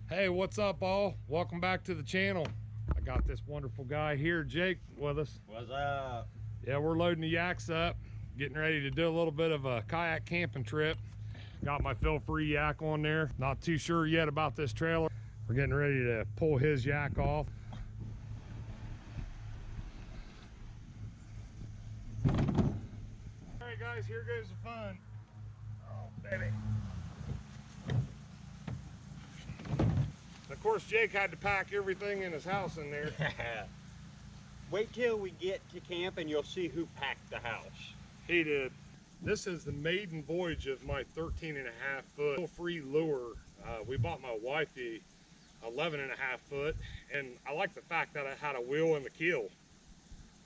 Hey, what's up, all? Welcome back to the channel. I got this wonderful guy here, Jake, with us. What's up? Yeah, we're loading the yaks up, getting ready to do a little bit of a kayak camping trip. Got my feel-free yak on there. Not too sure yet about this trailer. We're getting ready to pull his yak off. All right, guys, here goes the fun. Oh, baby. Of course, Jake had to pack everything in his house in there. Wait till we get to camp and you'll see who packed the house. He did. This is the maiden voyage of my 13.5-foot free lure. We bought my wife the 11.5-foot, and I like the fact that I had a wheel and the keel,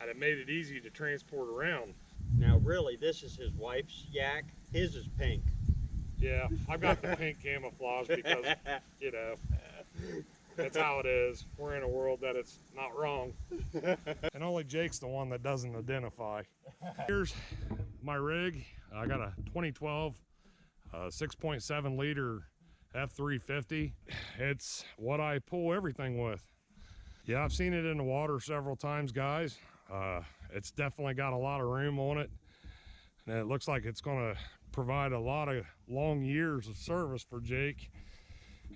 and it made it easy to transport around. Now really, this is his wife's yak. His is pink. Yeah, I've got the pink camouflage because, you know, that's how it is. We're in a world that it's not wrong. And only Jake's the one that doesn't identify. Here's my rig. I got a 2012 6.7 liter F350. It's what I pull everything with. Yeah, I've seen it in the water several times, guys. It's definitely got a lot of room on it, and it looks like it's going to provide a lot of long years of service for Jake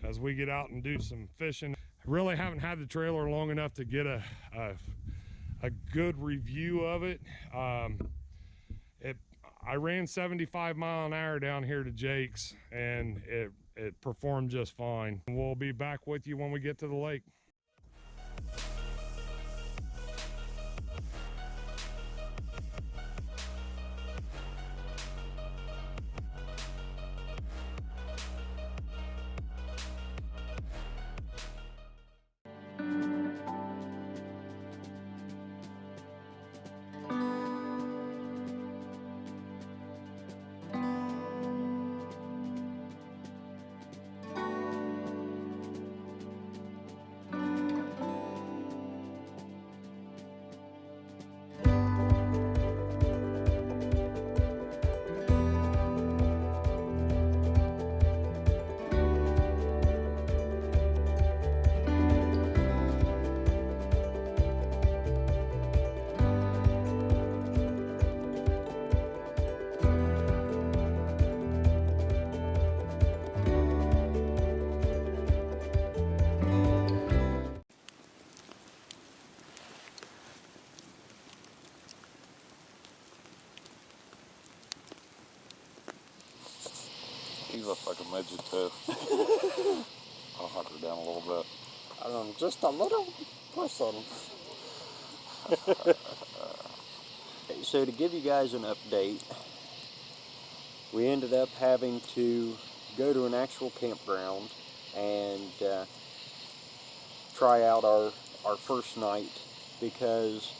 as we get out and do some fishing. I really haven't had the trailer long enough to get a good review of it. I ran 75 mile an hour down here to Jake's, and it performed just fine. We'll be back with you when we get to the lake. He looks like a midget too. I'll huck her down a little bit. Just a little push on him. So to give you guys an update, we ended up having to go to an actual campground and try out our first night, because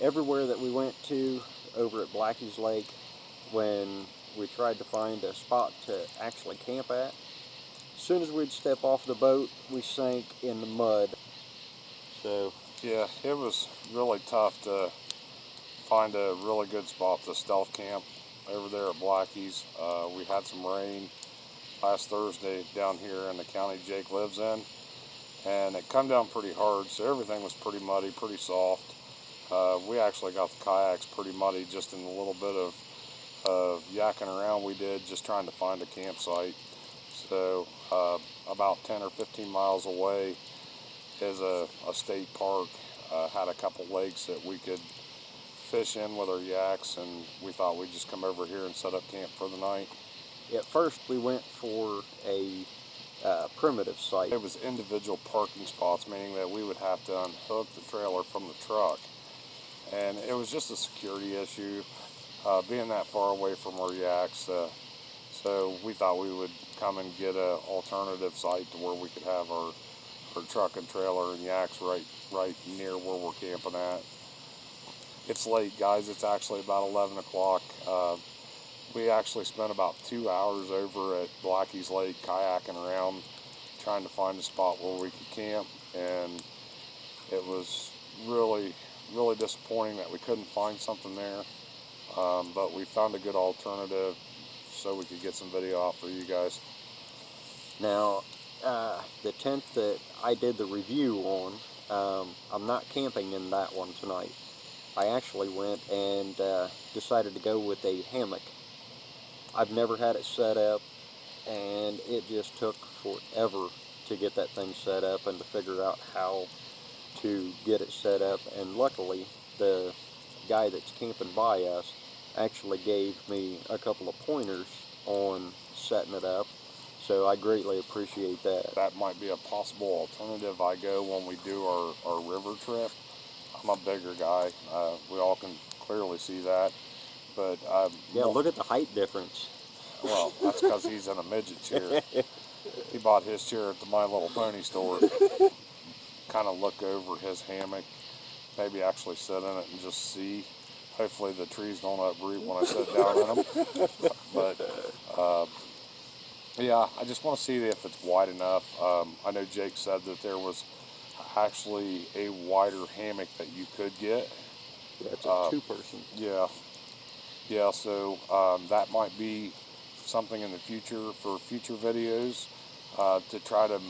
everywhere that we went to over at Blackie's Lake, when we tried to find a spot to actually camp at, as soon as we'd step off the boat, we sank in the mud. So yeah, it was really tough to find a really good spot to stealth camp over there at Blackie's. We had some rain last Thursday down here in the county Jake lives in, and it come down pretty hard, so everything was pretty muddy, pretty soft. We actually got the kayaks pretty muddy just in a little bit of yakking around we did, just trying to find a campsite. So about 10 or 15 miles away is a state park. Had a couple lakes that we could fish in with our yaks, and we thought we'd just come over here and set up camp for the night. at first we went for a primitive site. It was individual parking spots, meaning that we would have to unhook the trailer from the truck, and it was just a security issue. Being that far away from our yaks, so we thought we would come and get an alternative site to where we could have our truck and trailer and yaks right near where we're camping at. It's late, guys. It's actually about 11 o'clock. We actually spent about 2 hours over at Blackie's Lake kayaking around, trying to find a spot where we could camp, and it was really disappointing that we couldn't find something there. But we found a good alternative so we could get some video out for you guys. Now, the tent that I did the review on, I'm not camping in that one tonight. I actually went and decided to go with a hammock. I've never had it set up, and it just took forever to get that thing set up and to figure out how to get it set up. And luckily, the guy that's camping by us actually gave me a couple of pointers on setting it up, so I greatly appreciate that. That might be a possible alternative I go when we do our river trip. I'm a bigger guy. We all can clearly see that. But Yeah, look at the height difference. well, that's because he's in a midget chair. He bought his chair at the My Little Pony store. Kind of look over his hammock, maybe actually sit in it and just see. Hopefully the trees don't uproot when I sit down in them. But yeah, I just want to see if it's wide enough. I know Jake said that there was actually a wider hammock that you could get. Yeah, it's a two-person. Yeah, so that might be something in the future for future videos to try to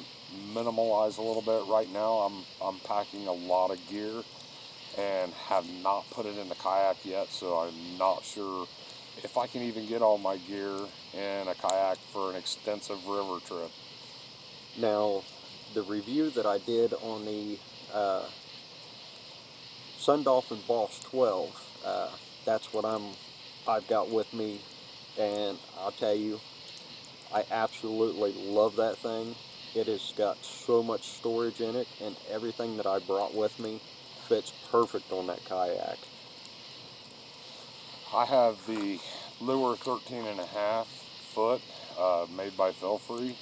minimalize a little bit. Right now I'm packing a lot of gear and have not put it in the kayak yet, so I'm not sure if I can even get all my gear in a kayak for an extensive river trip. Now, the review that I did on the Sun Dolphin Boss 12, that's what I've got with me, and I'll tell you, I absolutely love that thing. It has got so much storage in it, and everything that I brought with me fits perfect on that kayak. I have the Lure 13.5 foot made by Free.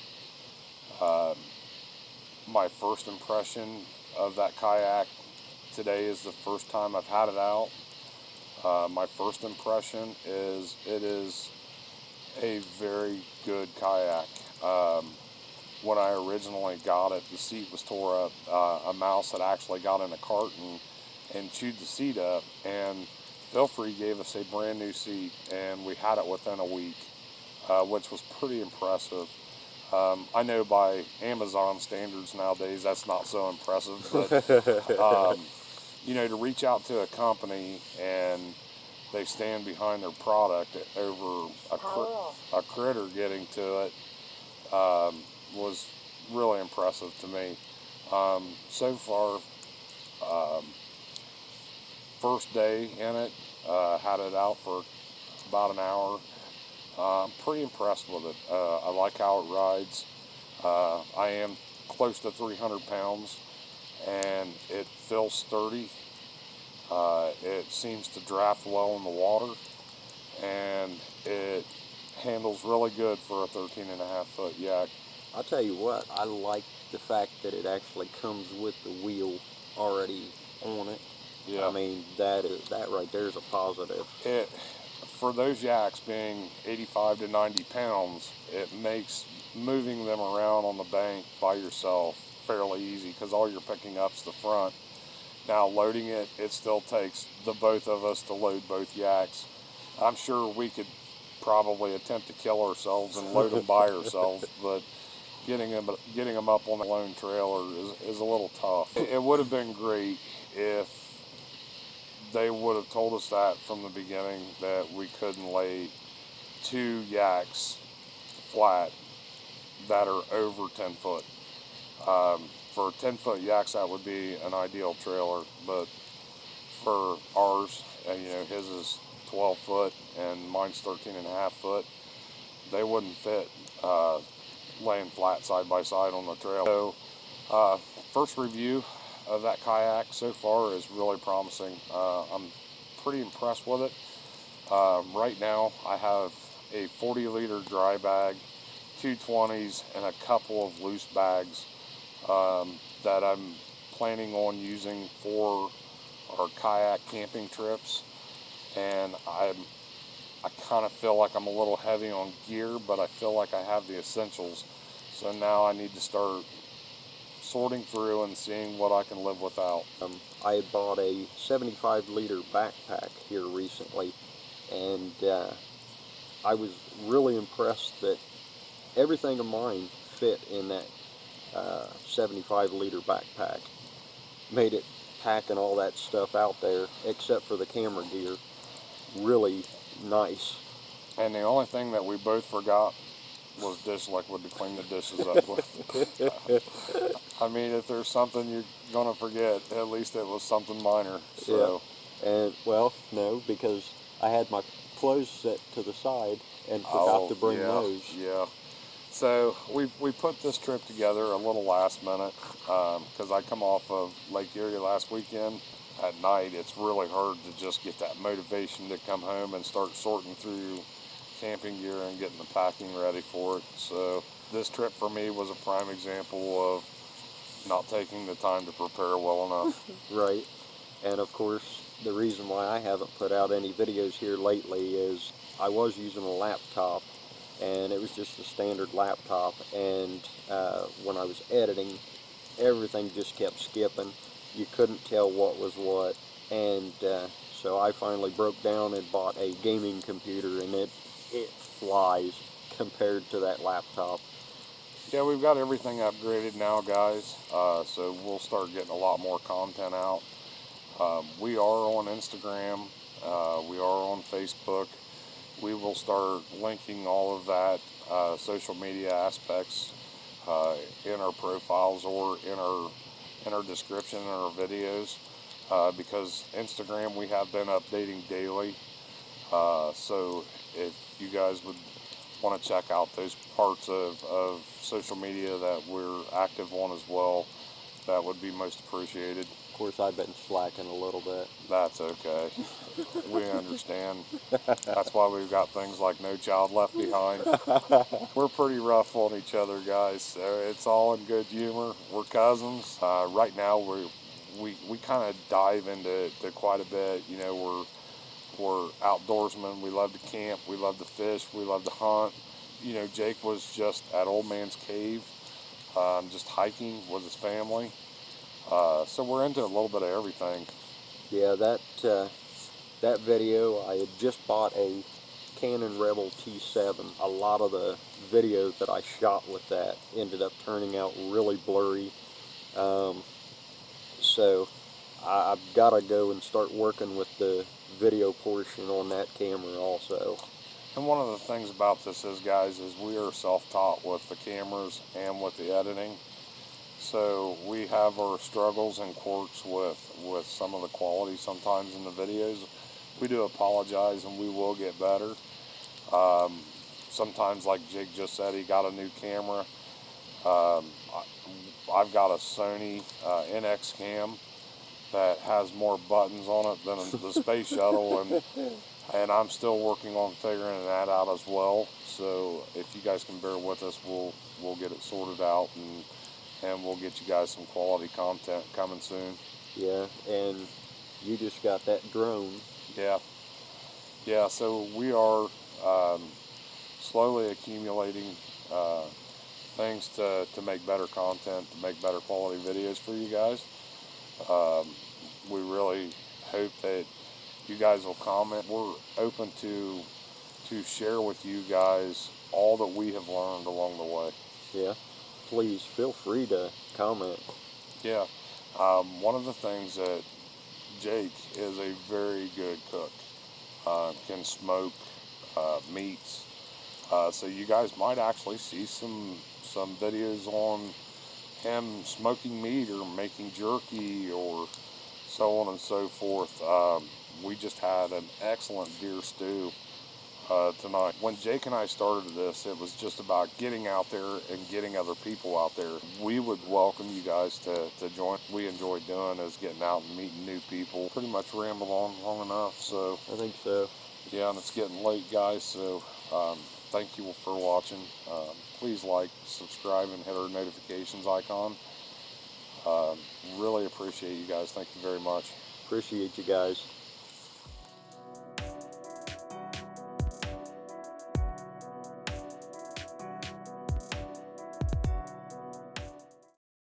My first impression of that kayak today is the first time I've had it out. My first impression is it is a very good kayak. When I originally got it, the seat was tore up. A mouse had actually got in a cart and chewed the seat up, and Free gave us a brand new seat, and we had it within a week, which was pretty impressive. I know by Amazon standards nowadays that's not so impressive, but you know, to reach out to a company and they stand behind their product over a critter getting to it was really impressive to me. So far, first day in it, had it out for about an hour. I'm pretty impressed with it. I like how it rides. I am close to 300 pounds and it feels sturdy. It seems to draft well in the water, and it handles really good for a 13.5 foot yak. I'll tell you what, I like the fact that it actually comes with the wheel already on it. Yeah. I mean, that right there is a positive. For those yaks being 85 to 90 pounds, it makes moving them around on the bank by yourself fairly easy because all you're picking up's the front. Now loading it, it still takes the both of us to load both yaks. I'm sure we could probably attempt to kill ourselves and load them by ourselves, but getting them up on the lone trailer is a little tough. It would have been great if they would have told us that from the beginning, that we couldn't lay two yaks flat that are over 10 foot. For 10 foot yaks, that would be an ideal trailer, but for ours, you know, his is 12 foot and mine's 13.5 foot, they wouldn't fit laying flat side by side on the trail. So first review of that kayak so far is really promising. I'm pretty impressed with it. Right now I have a 40-liter dry bag, 220s, and a couple of loose bags that I'm planning on using for our kayak camping trips. And I kind of feel like I'm a little heavy on gear, but I feel like I have the essentials. So now I need to start sorting through and seeing what I can live without. I had bought a 75-liter backpack here recently, and I was really impressed that everything of mine fit in that 75-liter backpack. Made it packing all that stuff out there, except for the camera gear, really nice. And the only thing that we both forgot was dish liquid to clean the dishes up with. I mean, if there's something you're gonna forget, at least it was something minor. So. Yeah. And well, no, because I had my clothes set to the side and forgot to bring those. Yeah. So we put this trip together a little last minute because I come off of Lake Erie last weekend. At night, it's really hard to just get that motivation to come home and start sorting through camping gear and getting the packing ready for it. So this trip for me was a prime example of not taking the time to prepare well enough. Right. And of course, the reason why I haven't put out any videos here lately is I was using a laptop, and it was just a standard laptop, and when I was editing, everything just kept skipping. You couldn't tell what was what, and so I finally broke down and bought a gaming computer, and it flies compared to that laptop. Yeah, we've got everything upgraded now, guys, so we'll start getting a lot more content out. We are on Instagram, we are on Facebook. We will start linking all of that social media aspects in our profiles or in our description in our videos, because Instagram we have been updating daily. So if you guys would want to check out those parts of social media that we're active on as well, that would be most appreciated. Of course, I've been slacking a little bit. That's okay. We understand. That's why we've got things like No Child Left Behind. We're pretty rough on each other, guys, so it's all in good humor. We're cousins. Right now, we kind of dive into quite a bit. You know, we're outdoorsmen. We love to camp. We love to fish. We love to hunt. You know, Jake was just at Old Man's Cave, just hiking with his family. So we're into a little bit of everything. Yeah, that video, I had just bought a Canon Rebel T7. A lot of the video that I shot with that ended up turning out really blurry. So I've got to go and start working with the video portion on that camera also. And one of the things about this is, guys, is we are self-taught with the cameras and with the editing. So we have our struggles and quirks with some of the quality sometimes in the videos. We do apologize, and we will get better. Sometimes, like Jake just said, he got a new camera. I've got a Sony NX cam that has more buttons on it than the space shuttle, and I'm still working on figuring that out as well. So if you guys can bear with us, we'll get it sorted out, and we'll get you guys some quality content coming soon. Yeah, and you just got that drone. Yeah, so we are slowly accumulating things to make better content, to make better quality videos for you guys. We really hope that you guys will comment. We're open to share with you guys all that we have learned along the way. Yeah, please feel free to comment. Yeah, one of the things that Jake is a very good cook. Can smoke meats. So you guys might actually see some videos on him smoking meat or making jerky or so on and so forth. We just had an excellent deer stew tonight. When Jake and I started this, it was just about getting out there and getting other people out there. We would welcome you guys to join. We enjoy doing is getting out and meeting new people. Pretty much rambled on long enough, so. I think so. Yeah, and it's getting late, guys, so thank you for watching. Please like, subscribe, and hit our notifications icon. Really appreciate you guys. Thank you very much. Appreciate you guys.